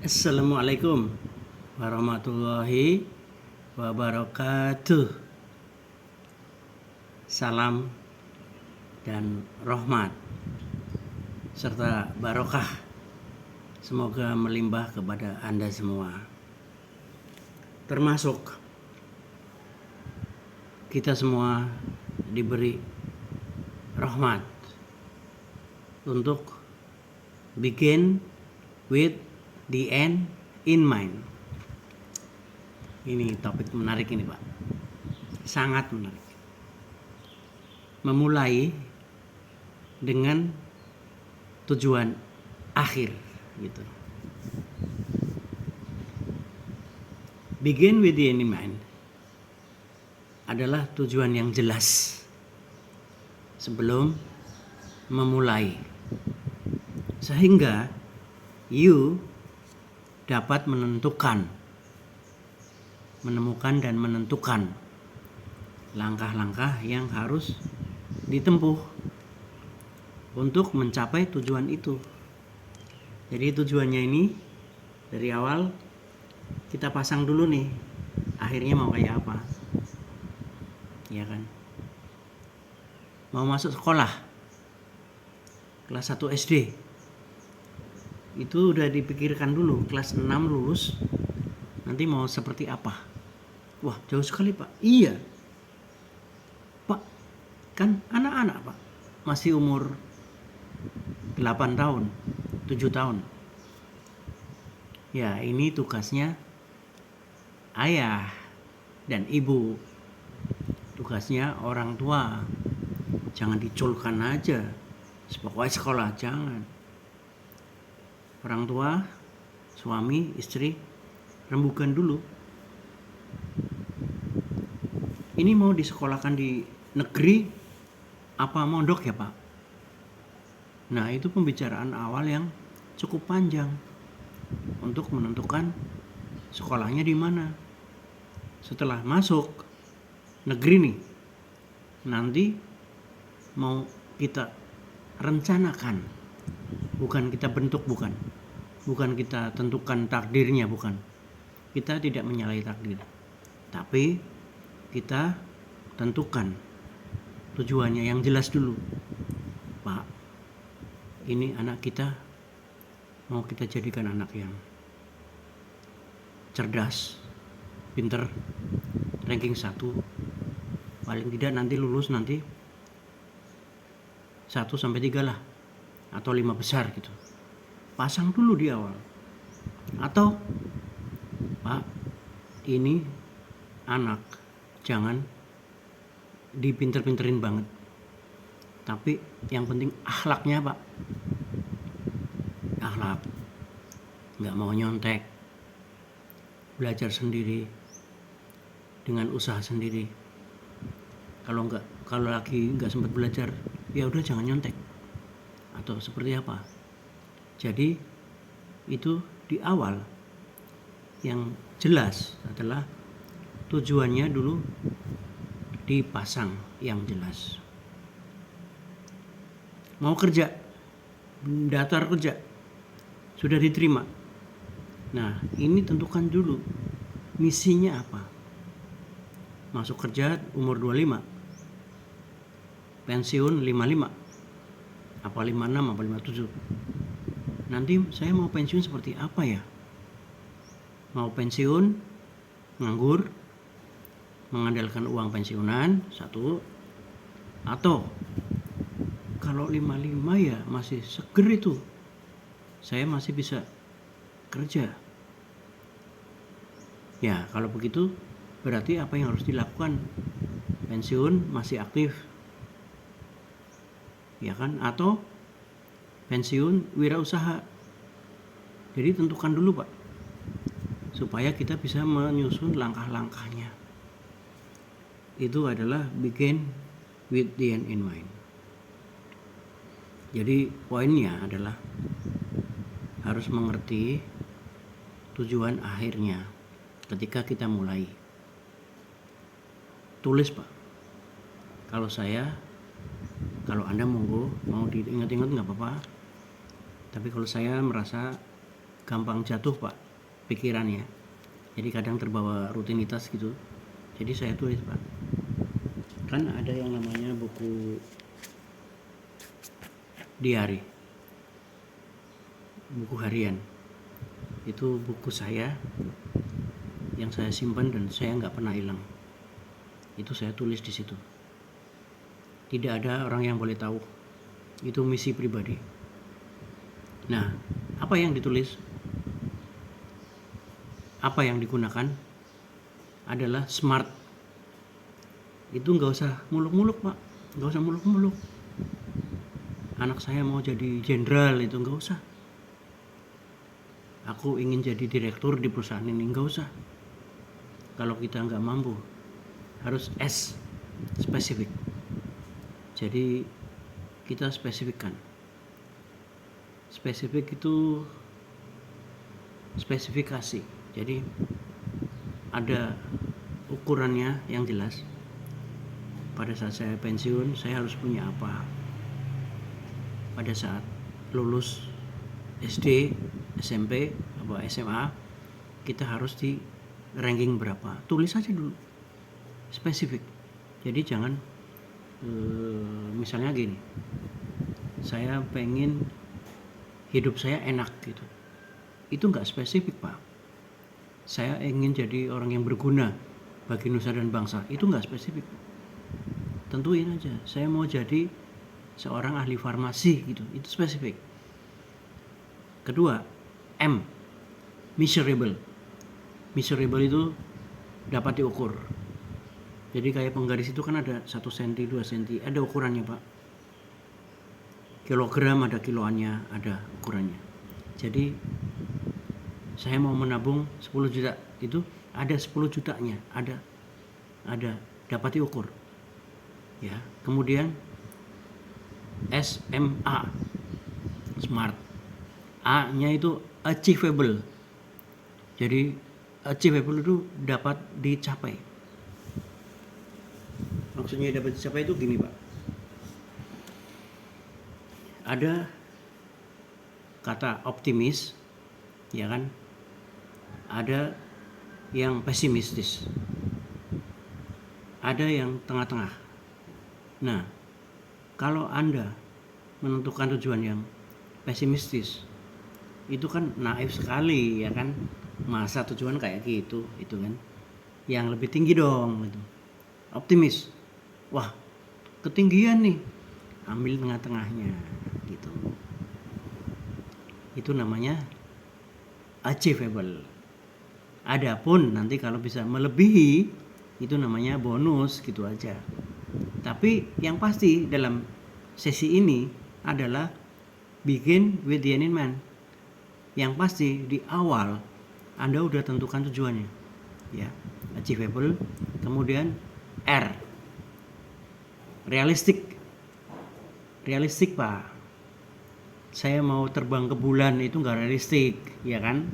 Assalamualaikum warahmatullahi wabarakatuh. Salam dan rahmat serta barokah semoga melimpah kepada Anda semua. Termasuk kita semua diberi rahmat untuk begin with the end in mind. Ini topik menarik ini, Pak. Sangat menarik. Memulai dengan tujuan akhir gitu. Begin with the end in mind adalah tujuan yang jelas sebelum memulai. Sehingga you dapat menemukan dan menentukan langkah-langkah yang harus ditempuh untuk mencapai tujuan itu. Jadi tujuannya ini dari awal kita pasang dulu nih, akhirnya mau kayak apa, ya kan? Mau masuk sekolah kelas 1 SD, itu udah dipikirkan dulu, kelas 6 lulus nanti mau seperti apa. Wah, jauh sekali, Pak. Iya, Pak, kan anak-anak, Pak, masih umur 8 tahun 7 tahun. Ya, ini tugasnya ayah dan ibu, tugasnya orang tua. Jangan diculkan aja pokoknya sekolah, jangan. Orang tua, suami, istri, rembukan dulu. Ini mau disekolahkan di negeri apa mondok ya, Pak? Nah, itu pembicaraan awal yang cukup panjang untuk menentukan sekolahnya di mana. Setelah masuk negeri nih, nanti mau kita rencanakan, bukan kita bentuk, bukan kita tentukan takdirnya, bukan. Kita tidak menyalahi takdir, tapi kita tentukan tujuannya yang jelas dulu. Pak, ini anak kita mau kita jadikan anak yang cerdas, pinter, ranking 1, paling tidak nanti lulus nanti 1-3 lah, atau 5 besar gitu. Pasang dulu di awal. Atau Pak, ini anak jangan dipinter-pinterin banget, tapi yang penting akhlaknya, Pak. Akhlak, nggak mau nyontek, belajar sendiri dengan usaha sendiri. Kalau lagi nggak sempat belajar, ya udah jangan nyontek atau seperti apa. Jadi itu di awal yang jelas adalah tujuannya dulu dipasang yang jelas. Mau kerja, daftar kerja, sudah diterima. Nah, ini tentukan dulu misinya apa. Masuk kerja umur 25, pensiun 55, apa 56, apa 57. Nanti saya mau pensiun seperti apa ya? Mau pensiun nganggur, mengandalkan uang pensiunan 1, atau kalau 55 ya masih seger itu, saya masih bisa kerja. Ya, kalau begitu berarti apa yang harus dilakukan? Pensiun masih aktif, ya kan? Atau pensiun wirausaha. Jadi tentukan dulu, Pak, supaya kita bisa menyusun langkah-langkahnya. Itu adalah begin with the end in mind. Jadi poinnya adalah harus mengerti tujuan akhirnya ketika kita mulai. Tulis, Pak. Kalau Anda mau diingat-ingat nggak apa-apa. Tapi kalau saya merasa gampang jatuh Pak pikirannya, jadi kadang terbawa rutinitas gitu, jadi saya tulis Pak. Kan ada yang namanya buku diary, buku harian, itu buku saya yang saya simpan dan saya nggak pernah hilang. Itu saya tulis di situ. Tidak ada orang yang boleh tahu. Itu misi pribadi. Nah, apa yang ditulis, apa yang digunakan adalah smart. Itu nggak usah muluk-muluk Pak, nggak usah muluk-muluk. Anak saya mau jadi jenderal, itu nggak usah. Aku ingin jadi direktur di perusahaan ini, nggak usah. Kalau kita nggak mampu, harus S, spesifik. Jadi kita spesifikkan. Spesifik itu spesifikasi. Jadi ada ukurannya yang jelas. Pada saat saya pensiun, saya harus punya apa? Pada saat lulus SD, SMP, atau SMA, kita harus di ranking berapa? Tulis aja dulu, spesifik. Jadi jangan misalnya gini, saya pengen hidup saya enak gitu, itu nggak spesifik Pak. Saya ingin jadi orang yang berguna bagi nusa dan bangsa, itu nggak spesifik. Tentuin aja, saya mau jadi seorang ahli farmasi gitu, itu spesifik. Kedua, M, measurable. Measurable itu dapat diukur. Jadi kayak penggaris itu kan ada 1 cm, 2 cm, ada ukurannya Pak. Kilogram ada kiloannya, ada ukurannya. Jadi saya mau menabung 10 juta, itu ada 10 jutanya, ada dapat diukur. Ya, kemudian SMA, smart. A-nya itu achievable. Jadi achievable itu dapat dicapai. Maksudnya dapat dicapai itu gini Pak. Ada kata optimis, ya kan? Ada yang pesimistis. Ada yang tengah-tengah. Nah, kalau Anda menentukan tujuan yang pesimistis, itu kan naif sekali, ya kan? Masa tujuan kayak gitu, itu kan? Yang lebih tinggi dong, gitu. Optimis, wah ketinggian nih, ambil tengah-tengahnya, gitu. Itu namanya achievable. Adapun nanti kalau bisa melebihi, itu namanya bonus, gitu aja. Tapi yang pasti dalam sesi ini adalah begin with the end in mind. Yang pasti di awal Anda udah tentukan tujuannya, ya, achievable. Kemudian R, realistik Pak. Saya mau terbang ke bulan itu nggak realistik, ya kan?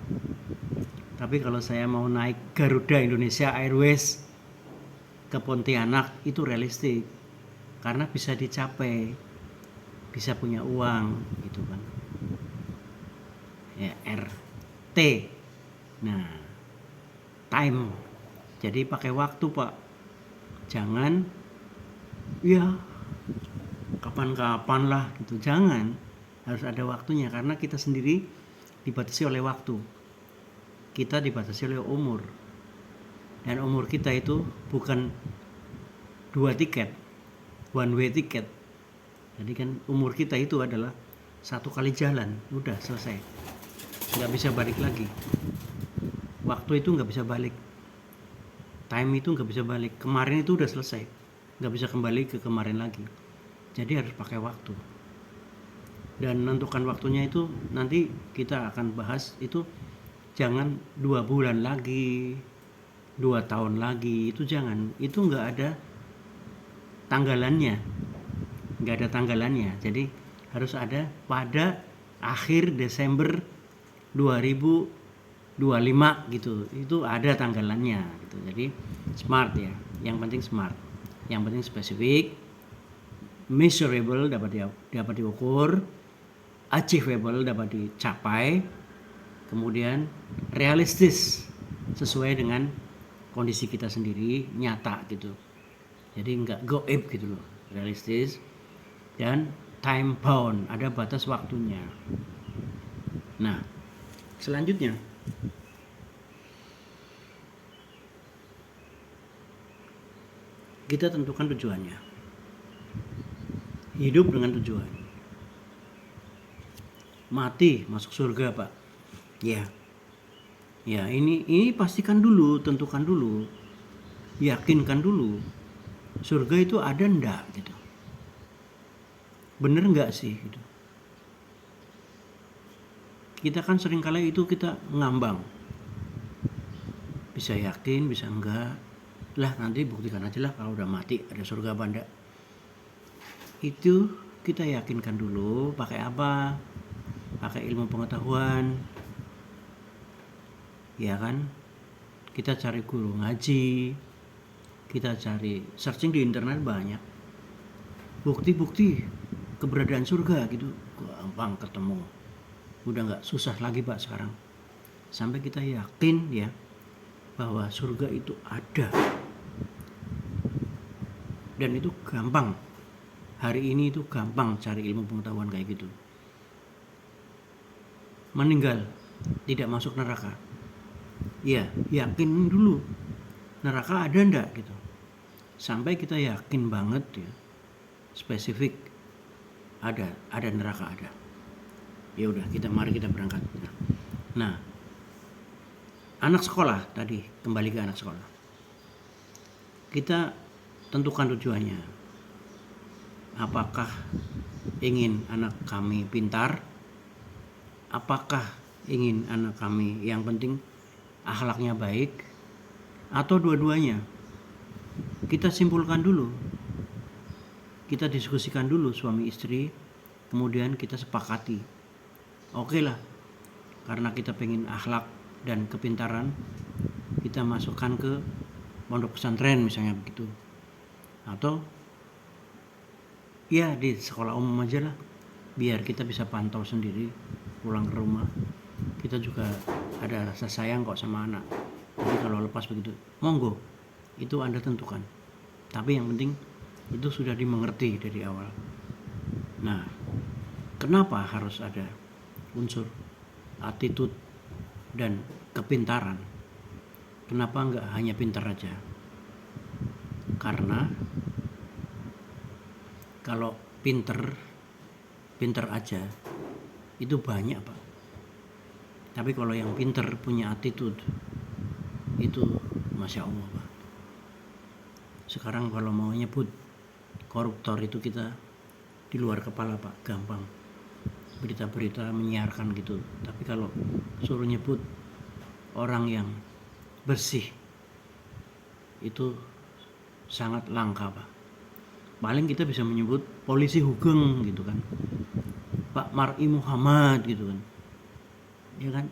Tapi kalau saya mau naik Garuda Indonesia Airways ke Pontianak, itu realistik, karena bisa dicapai, bisa punya uang, gitu kan. Ya, R. T, nah, time. Jadi pakai waktu Pak, jangan ya kapan-kapan lah gitu, jangan, harus ada waktunya, karena kita sendiri dibatasi oleh waktu, kita dibatasi oleh umur, dan umur kita itu bukan 2 tiket, one way tiket. Jadi kan umur kita itu adalah 1 kali jalan, udah selesai, nggak bisa balik lagi. Waktu itu nggak bisa balik, time itu nggak bisa balik, kemarin itu udah selesai, nggak bisa kembali ke kemarin lagi. Jadi harus pakai waktu, dan menentukan waktunya itu nanti kita akan bahas. Itu jangan 2 bulan lagi, 2 tahun lagi, itu jangan, itu nggak ada tanggalannya, jadi harus ada pada akhir Desember 2025 gitu, itu ada tanggalannya gitu. Jadi smart ya, yang penting smart, yang penting spesifik, measurable dapat diukur, achievable dapat dicapai, kemudian realistis sesuai dengan kondisi kita sendiri, nyata gitu. Jadi nggak goib gitu loh, realistis dan time bound, ada batas waktunya. Nah, selanjutnya kita tentukan tujuannya. Hidup dengan tujuan. Mati masuk surga, Pak. Ya. Ya, ini pastikan dulu, tentukan dulu. Yakinkan dulu. Surga itu ada enggak gitu. Bener enggak sih gitu. Kita kan seringkali itu kita ngambang. Bisa yakin, bisa enggak. Lah nanti buktikan aja lah kalau udah mati ada surga apa enggak. Itu kita yakinkan dulu. Pakai apa? Pakai ilmu pengetahuan. Ya kan? Kita cari guru ngaji. Kita cari searching di internet banyak. Bukti-bukti keberadaan surga gitu. Gampang ketemu. Udah nggak susah lagi Pak sekarang. Sampai kita yakin ya bahwa surga itu ada. Dan itu gampang. Hari ini itu gampang cari ilmu pengetahuan kayak gitu. Meninggal, tidak masuk neraka. Ya, yakin dulu. Neraka ada enggak gitu. Sampai kita yakin banget ya. Spesifik ada neraka ada. Ya udah, mari kita berangkat. Nah, anak sekolah tadi, kembali ke anak sekolah. Kita tentukan tujuannya. Apakah ingin anak kami pintar? Apakah ingin anak kami yang penting akhlaknya baik? Atau dua-duanya? Kita simpulkan dulu. Kita diskusikan dulu suami istri, kemudian kita sepakati. Oke lah, karena kita pengen akhlak dan kepintaran, kita masukkan ke pondok pesantren misalnya begitu. Atau ya di sekolah umum aja lah, biar kita bisa pantau sendiri pulang ke rumah. Kita juga ada rasa sayang kok sama anak. Jadi kalau lepas begitu, monggo, itu Anda tentukan. Tapi yang penting itu sudah dimengerti dari awal. Nah, kenapa harus ada unsur attitude dan kepintaran? Kenapa enggak hanya pintar aja? Karena kalau pinter aja itu banyak Pak. Tapi kalau yang pinter punya attitude itu Masya Allah Pak. Sekarang kalau mau nyebut koruptor itu kita di luar kepala Pak, gampang. Berita-berita menyiarkan gitu. Tapi kalau suruh nyebut orang yang bersih itu sangat langka Pak. Paling kita bisa menyebut polisi Hugeng gitu kan, Pak Mar'i Muhammad gitu kan, ya kan.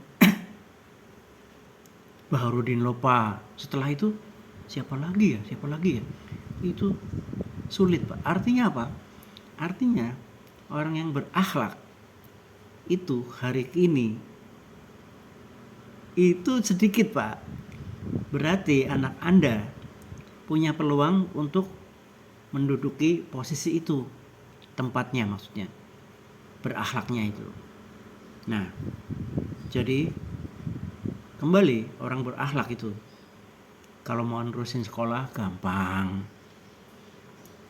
Baharudin Lopa. Setelah itu siapa lagi ya? Itu sulit Pak. Artinya apa? Artinya orang yang berakhlak itu hari ini itu sedikit Pak. Berarti anak Anda punya peluang untuk menduduki posisi itu, tempatnya maksudnya, berakhlaknya itu. Nah, jadi kembali orang berakhlak itu kalau mau nerusin sekolah gampang,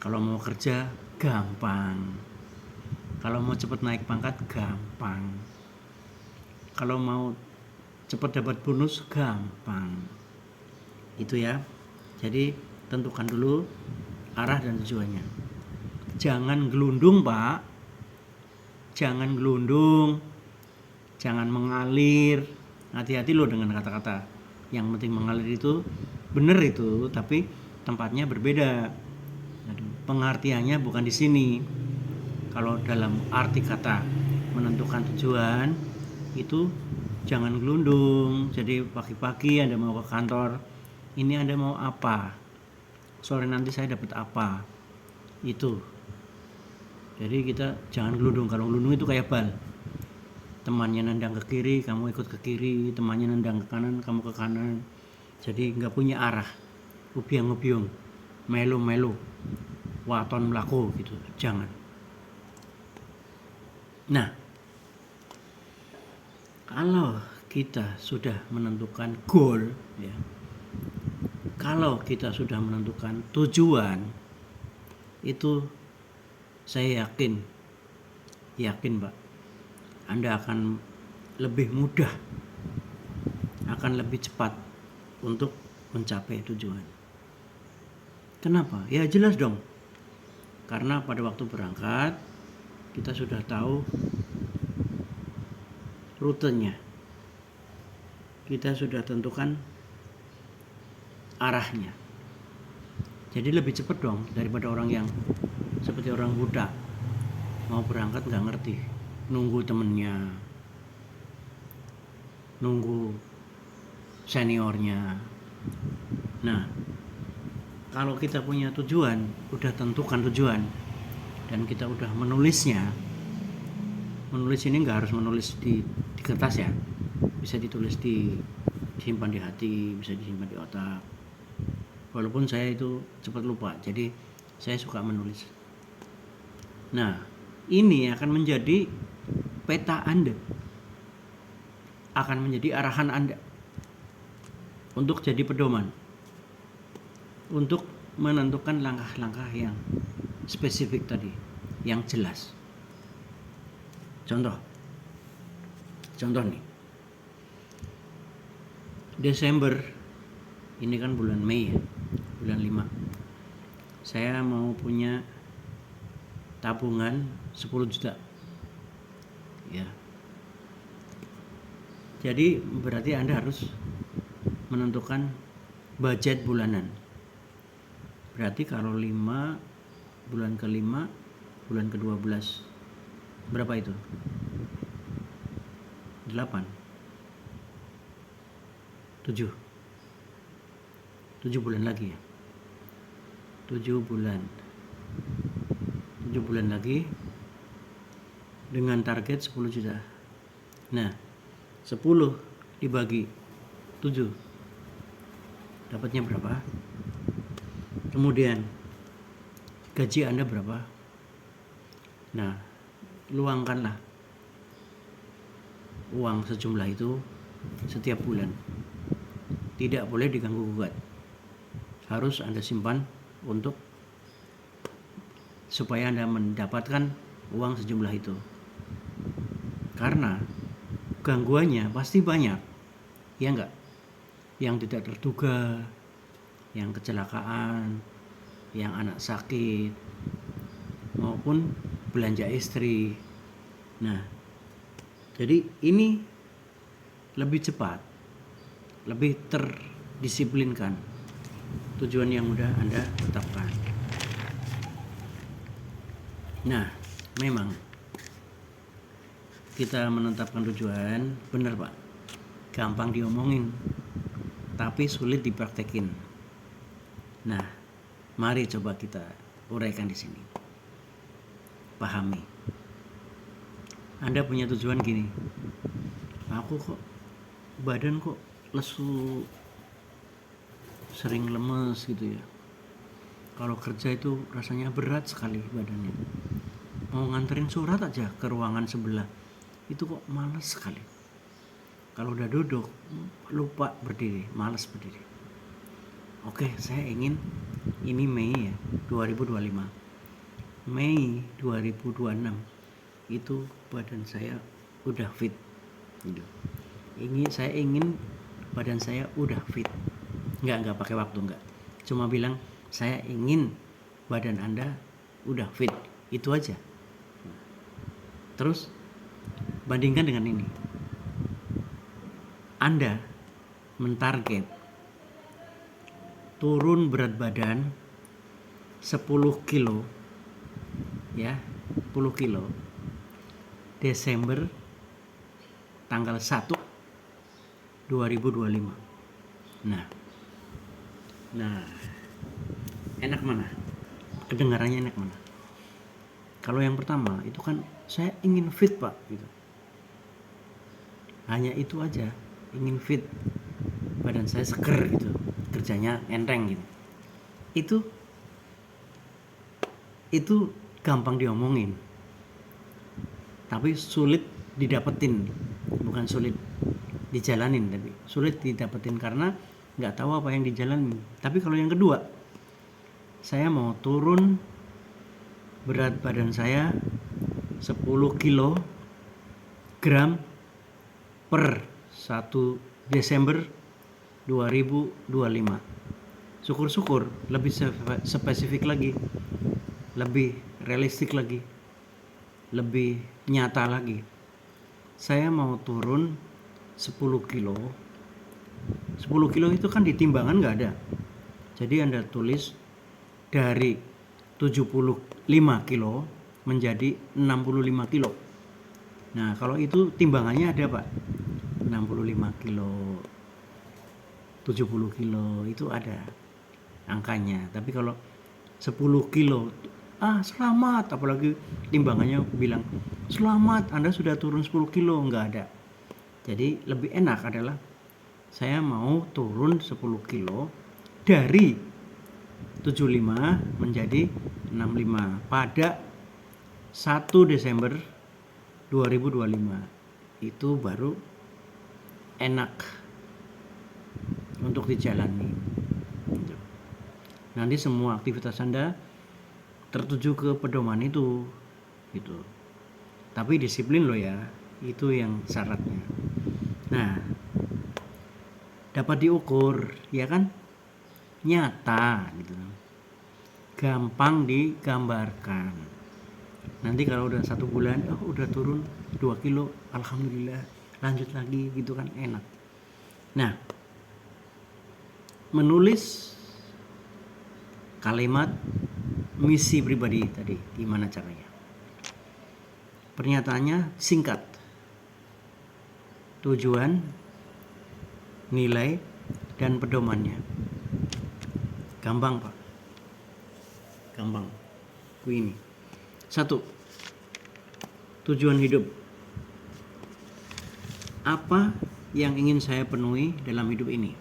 kalau mau kerja gampang, kalau mau cepat naik pangkat gampang, kalau mau cepat dapat bonus gampang. Itu ya. Jadi tentukan dulu arah dan tujuannya. Jangan gelundung Pak. Jangan gelundung. Jangan mengalir. Hati-hati loh dengan kata-kata. Yang penting mengalir itu benar itu, tapi tempatnya berbeda. Pengertiannya bukan di sini. Kalau dalam arti kata menentukan tujuan itu jangan gelundung. Jadi pagi-pagi Anda mau ke kantor, ini Anda mau apa? Sore nanti saya dapat apa? Itu. Jadi kita jangan gelundung. Kalau gelundung itu kayak bal. temannya nendang ke kiri, kamu ikut ke kiri, temannya nendang ke kanan, kamu ke kanan. Jadi nggak punya arah, ubiang-ubiung, melu-melu, waton melaku gitu, jangan. Nah, kalau kita sudah menentukan goal, ya, kalau kita sudah menentukan tujuan, itu saya yakin Pak, Anda akan lebih mudah, akan lebih cepat untuk mencapai tujuan. Kenapa? Ya jelas dong, karena pada waktu berangkat kita sudah tahu rutenya, kita sudah tentukan arahnya. Jadi lebih cepat dong daripada orang yang seperti orang buta, mau berangkat nggak ngerti, nunggu temennya, nunggu seniornya. Nah, kalau kita punya tujuan, udah tentukan tujuan, dan kita udah menulisnya. Menulis ini nggak harus menulis di kertas ya, bisa ditulis disimpan di hati, bisa disimpan di otak. Walaupun saya itu cepat lupa, jadi saya suka menulis. Nah, ini akan menjadi peta Anda, akan menjadi arahan Anda untuk jadi pedoman, untuk menentukan langkah-langkah yang spesifik tadi, yang jelas. Contoh nih, Desember ini kan bulan Mei ya, bulan 5. Saya mau punya tabungan 10 juta. Ya. Jadi berarti Anda harus menentukan budget bulanan. Berarti kalau 5 bulan ke-5, bulan ke-12 berapa itu? 8 7 bulan lagi ya, 7 bulan lagi dengan target 10 juta. Nah, 10 dibagi 7 dapatnya berapa? Kemudian gaji Anda berapa? Nah, luangkanlah uang sejumlah itu setiap bulan. Tidak boleh diganggu gugat. Harus Anda simpan untuk supaya Anda mendapatkan uang sejumlah itu. Karena gangguannya pasti banyak. Ya enggak? Yang tidak terduga, yang kecelakaan, yang anak sakit, maupun belanja istri. Nah, jadi ini lebih cepat, lebih terdisiplinkan tujuan yang udah Anda tetapkan. Nah, memang kita menetapkan tujuan, benar Pak, gampang diomongin, tapi sulit dipraktekin. Nah, mari coba kita uraikan di sini. Pahami. Anda punya tujuan gini, aku kok badan kok lesu, sering lemes gitu ya. Kalau kerja itu rasanya berat sekali badannya. Mau nganterin surat aja ke ruangan sebelah, itu kok malas sekali. Kalau udah duduk, lupa berdiri, malas berdiri. Oke, saya ingin ini Mei ya, 2025. Mei 2026 itu badan saya udah fit. Gitu. Saya ingin badan saya udah fit. Enggak pakai waktu, enggak. Cuma bilang saya ingin badan Anda udah fit. Itu aja. Terus bandingkan dengan ini. Anda mentarget turun berat badan 10 kilo ya, 10 kilo Desember tanggal 1 2025. Nah, enak mana? Kedengarannya enak mana? Kalau yang pertama itu kan saya ingin fit Pak gitu. hanya itu aja, ingin fit, badan saya seger gitu, kerjanya enteng gitu. Itu gampang diomongin, tapi sulit didapetin. Bukan sulit dijalanin, tapi sulit didapetin karena nggak tahu apa yang dijalanin. Tapi kalau yang kedua, saya mau turun berat badan saya 10 kilogram per 1 Desember 2025. Syukur-syukur lebih spesifik lagi, lebih realistik lagi, lebih nyata lagi. Saya mau turun 10 kilo. 10 kilo itu kan di timbangan nggak ada. Jadi Anda tulis dari 75 kilo menjadi 65 kilo. Nah, kalau itu timbangannya ada, Pak. 65 kilo, 70 kilo itu ada angkanya. Tapi kalau 10 kilo, selamat, apalagi timbangannya bilang selamat Anda sudah turun 10 kilo, nggak ada. Jadi lebih enak adalah saya mau turun 10 kilo dari 75 menjadi 65 pada 1 Desember 2025. Itu baru enak untuk dijalani. Nanti semua aktivitas Anda tertuju ke pedoman itu gitu. Tapi disiplin loh ya, itu yang syaratnya. Nah, dapat diukur, ya kan? Nyata gitu. Gampang digambarkan. Nanti kalau udah 1 bulan, udah turun 2 kilo, alhamdulillah, lanjut lagi gitu kan, enak. Nah, menulis kalimat misi pribadi tadi gimana caranya? Pernyataannya singkat, tujuan, nilai, dan pedomannya. Gampang, Pak, gampang. Ini 1, tujuan hidup. Apa yang ingin saya penuhi dalam hidup ini?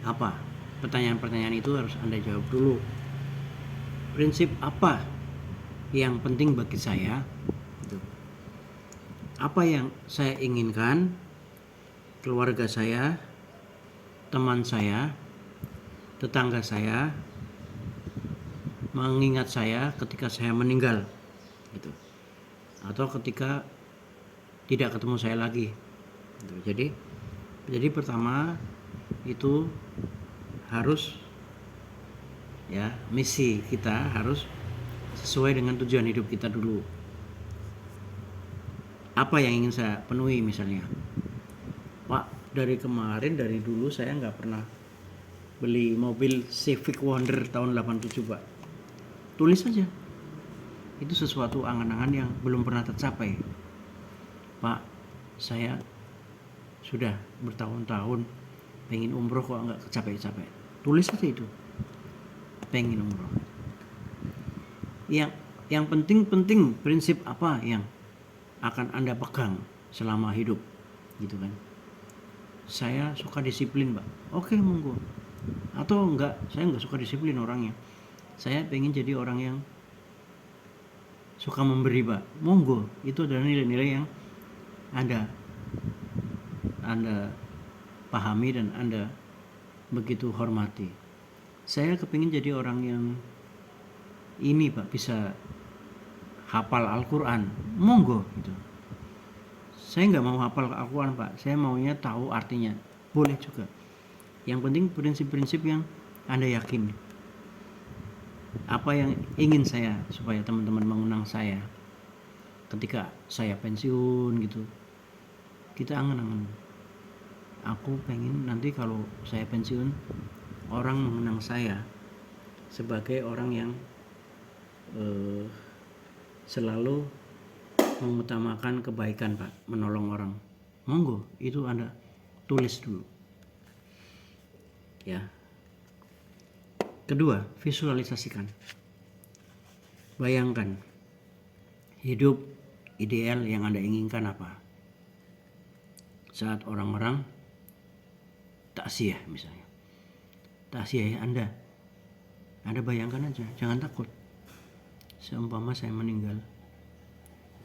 Apa? Pertanyaan-pertanyaan itu harus Anda jawab dulu. Prinsip apa yang penting bagi saya? Apa yang saya inginkan keluarga saya, teman saya, tetangga saya mengingat saya ketika saya meninggal gitu, atau ketika tidak ketemu saya lagi gitu. Jadi pertama itu harus ya, misi kita harus sesuai dengan tujuan hidup kita dulu. Apa yang ingin saya penuhi misalnya, Pak, dari kemarin, dari dulu saya nggak pernah beli mobil Civic Wonder tahun 87, Pak. Tulis saja. Itu sesuatu angan-angan yang belum pernah tercapai. Pak, saya sudah bertahun-tahun pengen umroh kok nggak kecapai-capai. Tulis saja itu. Pengen umroh. Yang penting prinsip apa yang akan Anda pegang selama hidup, gitu kan? Saya suka disiplin, Pak. Oke, monggo. Atau enggak, saya enggak suka disiplin orangnya. Saya pengen jadi orang yang suka memberi, Pak. Monggo. Itu adalah nilai-nilai yang Anda pahami dan Anda begitu hormati. Saya kepingin jadi orang yang ini, Pak, bisa hafal Al-Quran. Monggo gitu. Saya nggak mau hafal Al-Quran, Pak. Saya maunya tahu artinya. Boleh juga. Yang penting prinsip-prinsip yang Anda yakin. Apa yang ingin saya supaya teman-teman mengenang saya ketika saya pensiun gitu. Kita angan-angan. Aku pengen nanti kalau saya pensiun, orang mengenang saya sebagai orang yang selalu mengutamakan kebaikan, Pak, menolong orang. Monggo, itu Anda tulis dulu. Ya. Kedua, visualisasikan. Bayangkan hidup ideal yang Anda inginkan apa. saat orang-orang taksiyah misalnya. Taksiyah Anda bayangkan aja, jangan takut. Seumpama saya meninggal,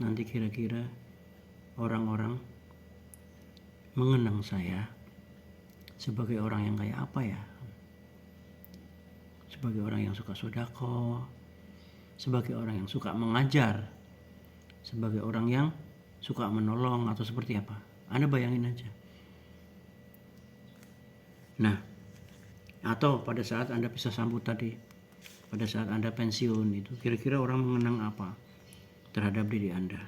nanti kira-kira orang-orang mengenang saya sebagai orang yang kayak apa ya? Sebagai orang yang suka sodako, sebagai orang yang suka mengajar, sebagai orang yang suka menolong, atau seperti apa? Anda bayangin aja. Nah, atau pada saat Anda bisa sambut tadi, pada saat Anda pensiun itu, kira-kira orang mengenang apa terhadap diri Anda?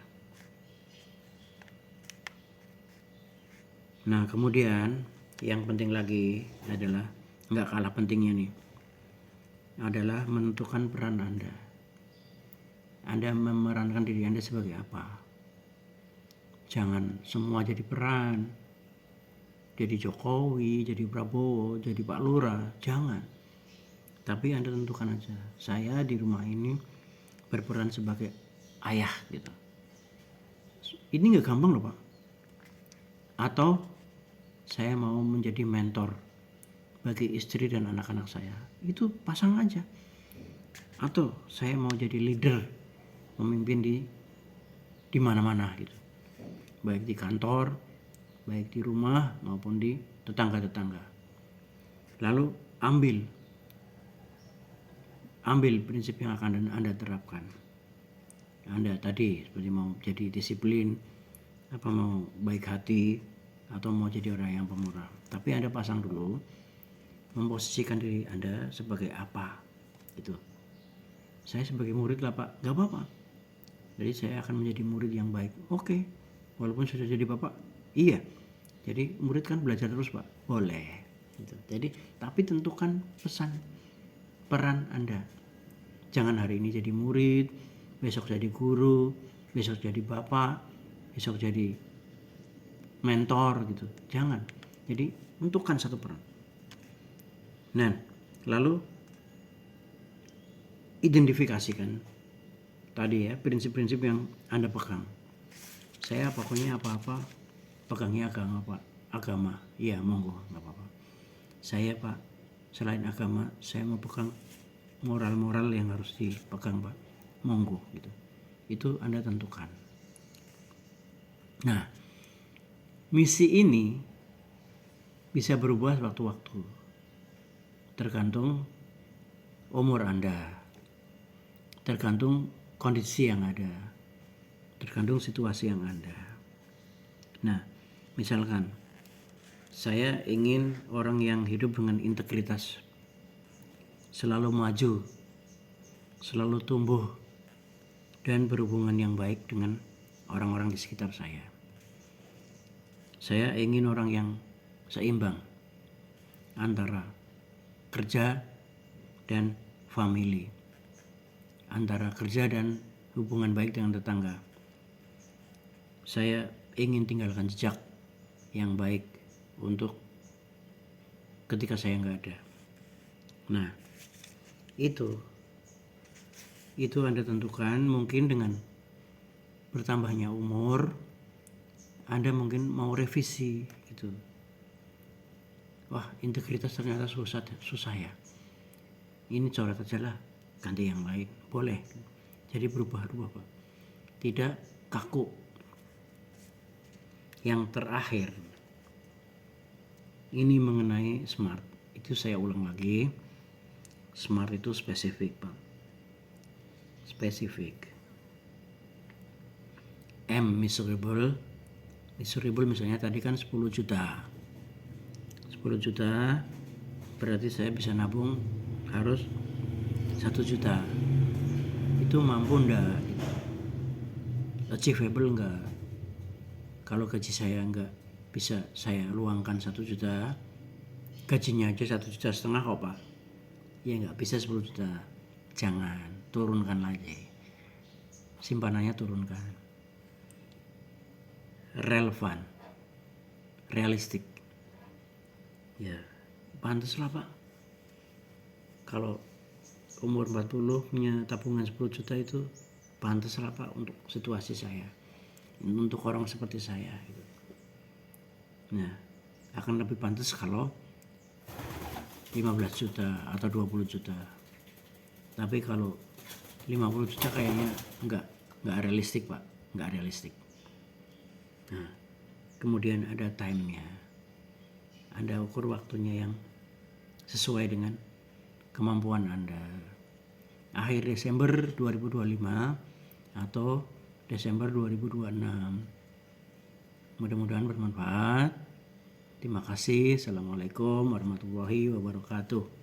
Nah, kemudian yang penting lagi adalah, nggak kalah pentingnya nih, adalah menentukan peran Anda. Anda memerankan diri Anda sebagai apa? Jangan semua jadi peran. Jadi Jokowi, jadi Prabowo, jadi Pak Lurah, jangan. Tapi Anda tentukan aja, saya di rumah ini berperan sebagai ayah gitu. Ini nggak gampang loh Pak. Atau saya mau menjadi mentor bagi istri dan anak-anak saya, itu pasang aja. Atau saya mau jadi leader, memimpin di mana-mana gitu, baik di kantor, baik di rumah maupun di tetangga-tetangga. Lalu ambil prinsip yang akan Anda terapkan. Anda tadi seperti mau jadi disiplin, apa mau baik hati, atau mau jadi orang yang pemurah. Tapi Anda pasang dulu, memposisikan diri Anda sebagai apa gitu. Saya sebagai murid lah Pak, gak apa-apa. Jadi saya akan menjadi murid yang baik. Oke, walaupun sudah jadi bapak, iya. Jadi murid kan belajar terus Pak, boleh. Gitu. Jadi tapi tentukan peran Anda. Jangan hari ini jadi murid, besok jadi guru, besok jadi bapak, besok jadi mentor gitu. Jangan. Jadi tentukan satu peran. Nah, lalu identifikasikan tadi ya prinsip-prinsip yang Anda pegang. Saya pokoknya apa-apa pegangnya agama. Iya, monggo, nggak apa-apa. Saya Pak, selain agama, saya mau pegang moral-moral yang harus dipegang Pak. Monggo gitu. Itu Anda tentukan. Nah, misi ini bisa berubah sewaktu-waktu. Tergantung umur Anda. Tergantung kondisi yang ada. Tergantung situasi yang ada. Nah, misalkan saya ingin orang yang hidup dengan integritas, selalu maju, selalu tumbuh, dan berhubungan yang baik dengan orang-orang di sekitar saya. Saya ingin orang yang seimbang antara kerja dan family, antara kerja dan hubungan baik dengan tetangga. Saya ingin tinggalkan jejak yang baik untuk ketika saya nggak ada. Nah, itu Anda tentukan. Mungkin dengan bertambahnya umur, Anda mungkin mau revisi gitu. Wah, integritas ternyata susah ya. Ini coret aja lah, ganti yang lain, boleh. Jadi berubah-ubah Pak. Tidak kaku. Yang terakhir, ini mengenai SMART. Itu saya ulang lagi. SMART itu spesifik Pak. Spesifik. M, measurable. Measurable misalnya tadi kan 10 juta. 10 juta berarti saya bisa nabung harus 1 juta. Itu mampu enggak? Achievable enggak? Kalau gaji saya enggak bisa saya luangkan 1 juta, gajinya aja 1,5 juta kok Pak. Ya enggak bisa 10 juta. Jangan, turunkan lagi. Simpanannya turunkan. Relevan, realistik. Ya, pantas lah Pak. Kalau umur 40 punya tabungan 10 juta itu pantas lah Pak untuk situasi saya, untuk orang seperti saya gitu. Nah, akan lebih pantas kalau 15 juta atau 20 juta. Tapi kalau 50 juta kayaknya nggak realistik Pak, nggak realistik. Nah, kemudian ada time-nya, Anda ukur waktunya yang sesuai dengan kemampuan Anda. Akhir Desember 2025 atau Desember 2026. Mudah-mudahan bermanfaat. Terima kasih. Assalamualaikum warahmatullahi wabarakatuh.